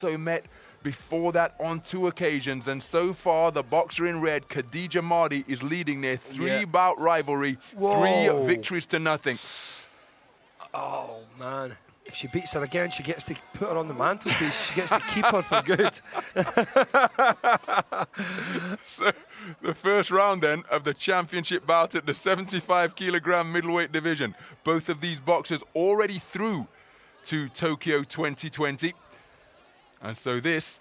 also met before that on 2 occasions, and so far the boxer in red, Khadija MARDI, is leading their 3-bout rivalry. Whoa. 3 victories to nothing. Oh man, if she beats her again, she gets to put her on the mantelpiece. She gets to keep her for good. So the first round then of the championship bout at the 75-kilogram middleweight division. Both of these boxers already through to Tokyo 2020. And so this,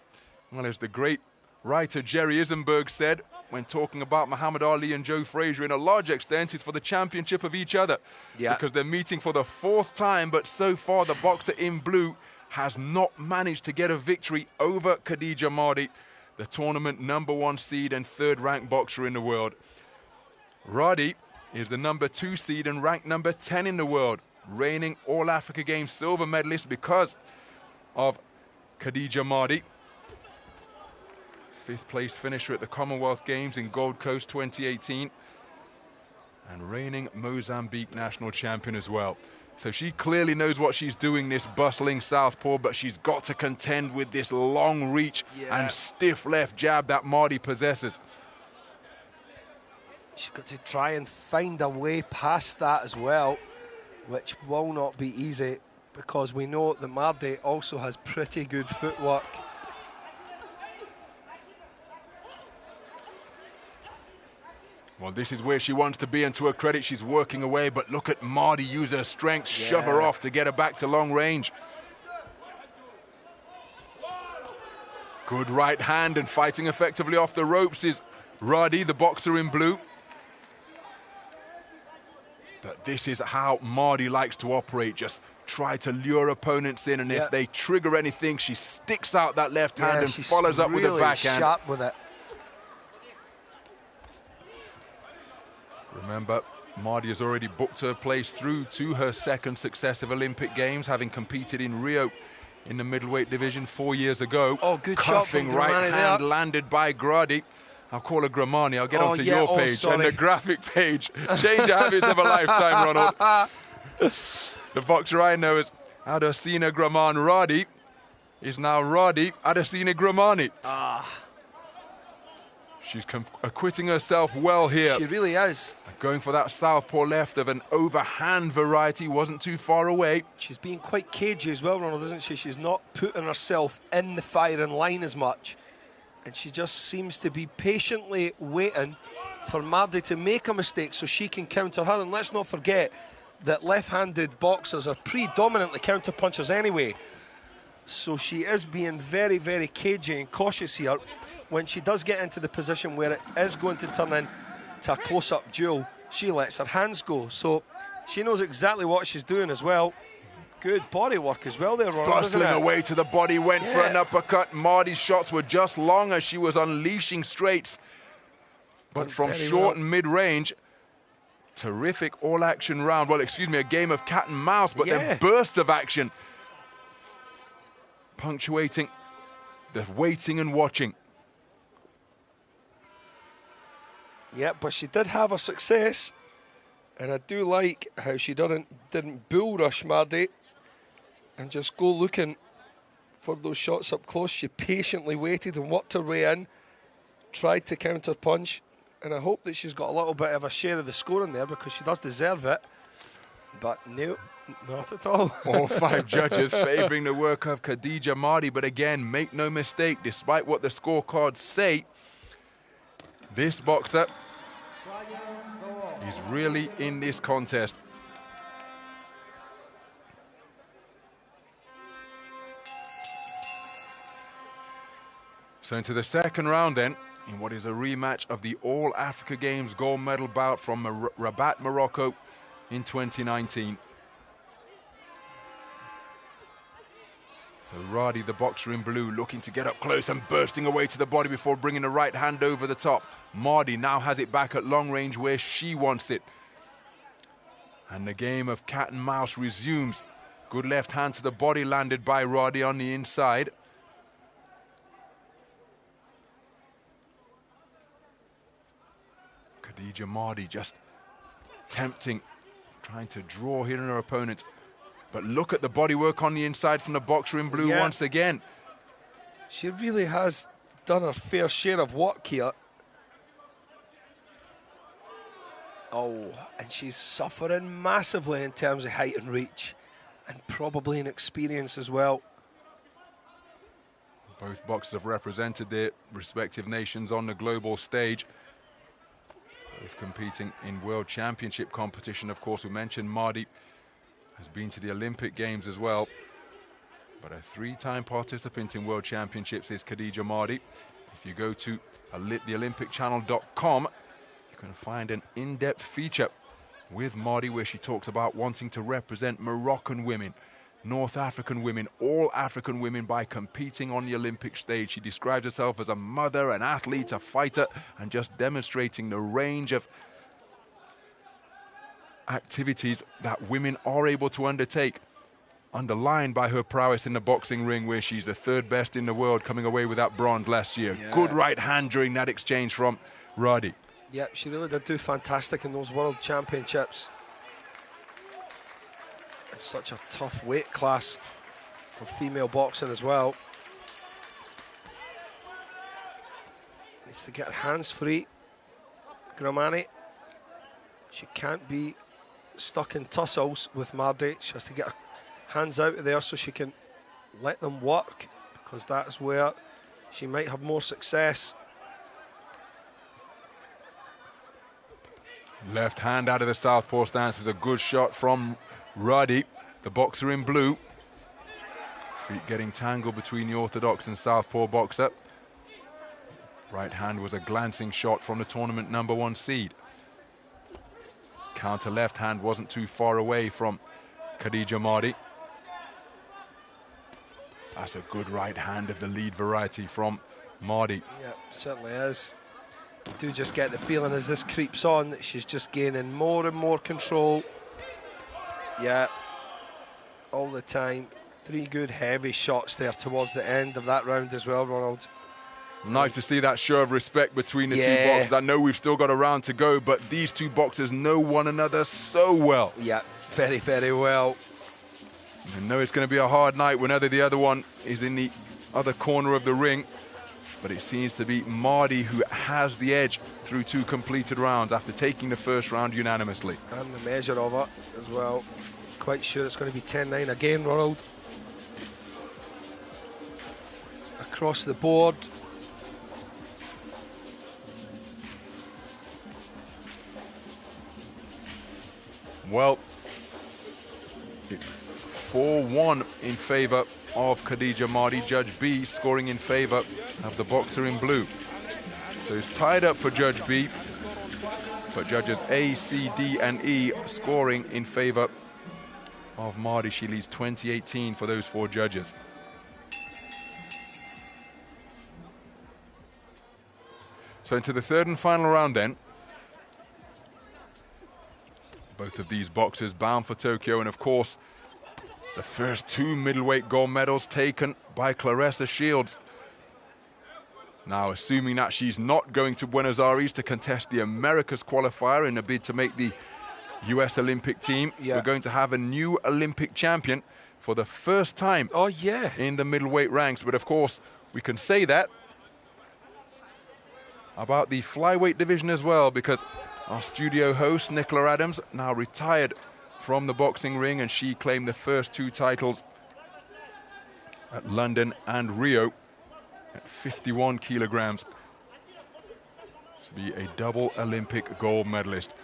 well, as the great writer Jerry Isenberg said when talking about Muhammad Ali and Joe Frazier, in a large extent, is for the championship of each other. Yeah. Because they're meeting for the 4th time, but so far the boxer in blue has not managed to get a victory over Khadija MARDI, the tournament #1 seed and 3rd-ranked boxer in the world. Rady is the #2 seed and ranked #10 in the world, reigning All-Africa Games silver medalist because of Khadija MARDI. 5th place finisher at the Commonwealth Games in Gold Coast 2018. And reigning Mozambique national champion as well. So she clearly knows what she's doing, this bustling southpaw, but she's got to contend with this long reach and stiff left jab that MARDI possesses. She's got to try and find a way past that as well, which will not be easy, because we know that MARDI also has pretty good footwork. Well, this is where she wants to be, and to her credit, she's working away, but look at MARDI use her strength, shove her off to get her back to long range. Good right hand, and fighting effectively off the ropes is Rady, the boxer in blue. But this is how MARDI likes to operate, just try to lure opponents in, and if they trigger anything, she sticks out that left hand and follows up with a backhand. Sharp with it. Remember, MARDI has already booked her place through to her 2nd successive Olympic Games, having competed in Rio in the middleweight division 4 years ago. Oh, good Cuffing shot from right hand there. Landed by Grady. I'll call her Gramane. I'll get onto your page and the graphic page. Change the habits of a lifetime, Ronald. The boxer I know as Adesina Gramane Rady is now Rady Adesina Gramane. She's acquitting herself well here. She really is. Going for that southpaw left of an overhand variety, wasn't too far away. She's being quite cagey as well, Ronald, isn't she? She's not putting herself in the firing line as much. And she just seems to be patiently waiting for MARDI to make a mistake so she can counter her. And let's not forget that left-handed boxers are predominantly counter-punchers anyway. So she is being very, very cagey and cautious here. When she does get into the position where it is going to turn into a close-up duel, she lets her hands go. So she knows exactly what she's doing as well. Good body work as well there, Ronald. Bustling away to the body, went for an uppercut. MARDI's shots were just long as she was unleashing straights. But from short and mid-range, terrific all-action round. Well, excuse me, a game of cat and mouse, but then bursts of action. Punctuating the waiting and watching. Yeah, but she did have a success, and I do like how she didn't bull rush MARDI and just go looking for those shots up close. She patiently waited and worked her way in, tried to counter punch, and I hope that she's got a little bit of a share of the scoring there, because she does deserve it. But no, not at all. All 5 judges favouring the work of Khadija MARDI, but again, make no mistake, despite what the scorecards say, this boxer is really in this contest. So into the 2nd round then, in what is a rematch of the All-Africa Games gold medal bout from Rabat, Morocco in 2019. So Rady, the boxer in blue, looking to get up close and bursting away to the body before bringing the right hand over the top. MARDI now has it back at long range where she wants it. And the game of cat and mouse resumes. Good left hand to the body landed by Rady on the inside. Khadija MARDI just tempting, trying to draw here in her opponent. But look at the bodywork on the inside from the boxer in blue once again. She really has done her fair share of work here. Oh, and she's suffering massively in terms of height and reach, and probably in experience as well. Both boxers have represented their respective nations on the global stage. Both competing in World Championship competition. Of course, we mentioned MARDI has been to the Olympic Games as well. But a 3-time participant in World Championships is Khadija MARDI. If you go to theolympicchannel.com, you can find an in-depth feature with MARDI where she talks about wanting to represent Moroccan women, North African women, all African women by competing on the Olympic stage. She describes herself as a mother, an athlete, a fighter, and just demonstrating the range of activities that women are able to undertake, underlined by her prowess in the boxing ring, where she's the 3rd best in the world, coming away with that bronze last year. Yeah. Good right hand during that exchange from Rady. Yep, she really did do fantastic in those World Championships. It's such a tough weight class for female boxing as well. Needs to get her hands free. GRAMANE. She can't be stuck in tussles with MARDI. She has to get her hands out of there so she can let them work, because that's where she might have more success. Left hand out of the southpaw stance is a good shot from Rady, the boxer in blue. Feet getting tangled between the orthodox and southpaw boxer. Right hand was a glancing shot from the tournament #1 seed. Counter left hand wasn't too far away from Khadija MARDI. That's a good right hand of the lead variety from MARDI. Yeah, certainly is. I do just get the feeling as this creeps on that she's just gaining more and more control. Yeah, all the time. 3 good heavy shots there towards the end of that round as well, Ronald. Nice to see that show of respect between the two boxers. I know we've still got a round to go, but these two boxers know one another so well. Yeah, very, very well. I know it's going to be a hard night whenever the other one is in the other corner of the ring, but it seems to be MARDI who has the edge through 2 completed rounds after taking the first round unanimously. And the measure of it as well. Quite sure it's going to be 10-9 again, Ronald. Across the board. Well, it's 4-1 in favor of Khadija MARDI. Judge B scoring in favor of the boxer in blue. So it's tied up for Judge B, but judges A, C, D, and E scoring in favor of MARDI. She leads 20-18 for those 4 judges. So into the 3rd and final round then. Both of these boxers bound for Tokyo, and of course, the first 2 middleweight gold medals taken by Claressa Shields. Now, assuming that she's not going to Buenos Aires to contest the Americas qualifier in a bid to make the US Olympic team, we're going to have a new Olympic champion for the first time in the middleweight ranks. But of course, we can say that about the flyweight division as well, because our studio host, Nicola Adams, now retired from the boxing ring, and she claimed the first 2 titles at London and Rio at 51 kilograms to be a double Olympic gold medalist.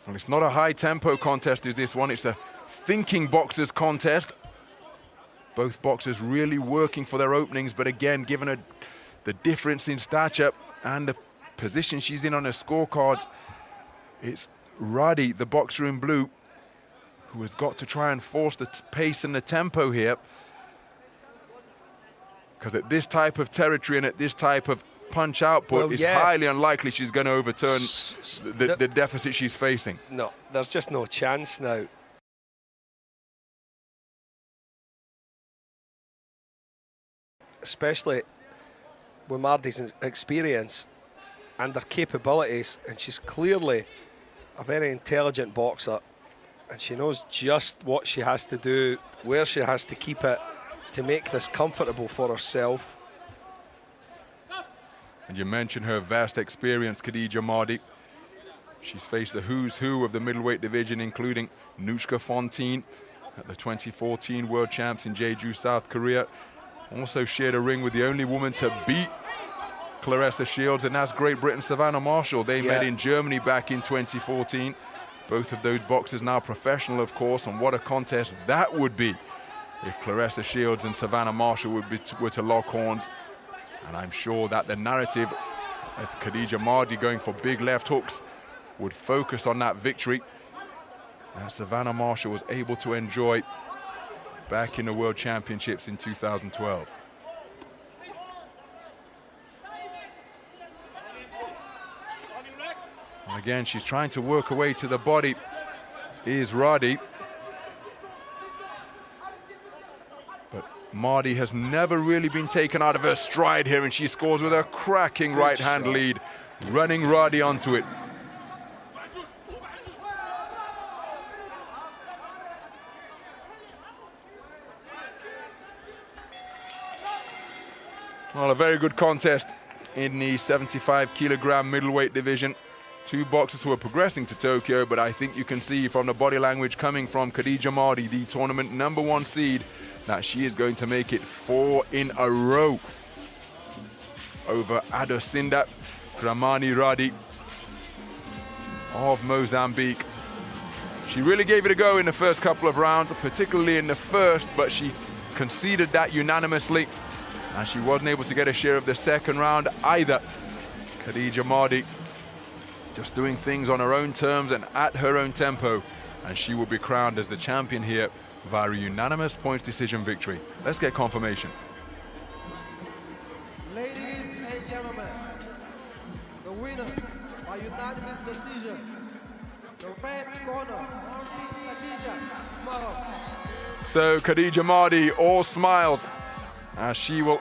Well, it's not a high-tempo contest, is this one? It's a thinking boxers contest. Both boxers really working for their openings, but again, given the difference in stature and the position she's in on her scorecards, it's Rady, the boxer in blue, who has got to try and force the pace and the tempo here. Because at this type of territory and at this type of punch output, it's highly unlikely she's going to overturn the deficit she's facing. No, there's just no chance now. Especially with MARDI's experience and her capabilities, and she's clearly a very intelligent boxer. And she knows just what she has to do, where she has to keep it to make this comfortable for herself. And you mentioned her vast experience, Khadija Mardi. She's faced the who's who of the middleweight division, including Nushka Fontaine at the 2014 World Champs in Jeju, South Korea. Also shared a ring with the only woman to beat Claressa Shields, and that's Great Britain's Savannah Marshall. They met in Germany back in 2014. Both of those boxers now professional, of course, and what a contest that would be if Claressa Shields and Savannah Marshall were to lock horns. And I'm sure that the narrative, as Khadija Mardi going for big left hooks, would focus on that victory that Savannah Marshall was able to enjoy back in the World Championships in 2012. And again, she's trying to work her way to the body. Here's Rady. But Mardi has never really been taken out of her stride here, and she scores with a cracking right-hand lead, running Rady onto it. Well, a very good contest in the 75-kilogram middleweight division. Two boxers who are progressing to Tokyo, but I think you can see from the body language coming from Khadija Mardi, the tournament #1 seed, that she is going to make it 4 in a row over Adosinda Gramane Rady of Mozambique. She really gave it a go in the first couple of rounds, particularly in the first, but she conceded that unanimously, and she wasn't able to get a share of the second round either. Khadija Mardi just doing things on her own terms and at her own tempo, and she will be crowned as the champion here via a unanimous points decision victory. Let's get confirmation. Ladies and gentlemen, the winner by unanimous decision, the red corner, Khadija Mardi. So Khadija Mardi, all smiles, as she will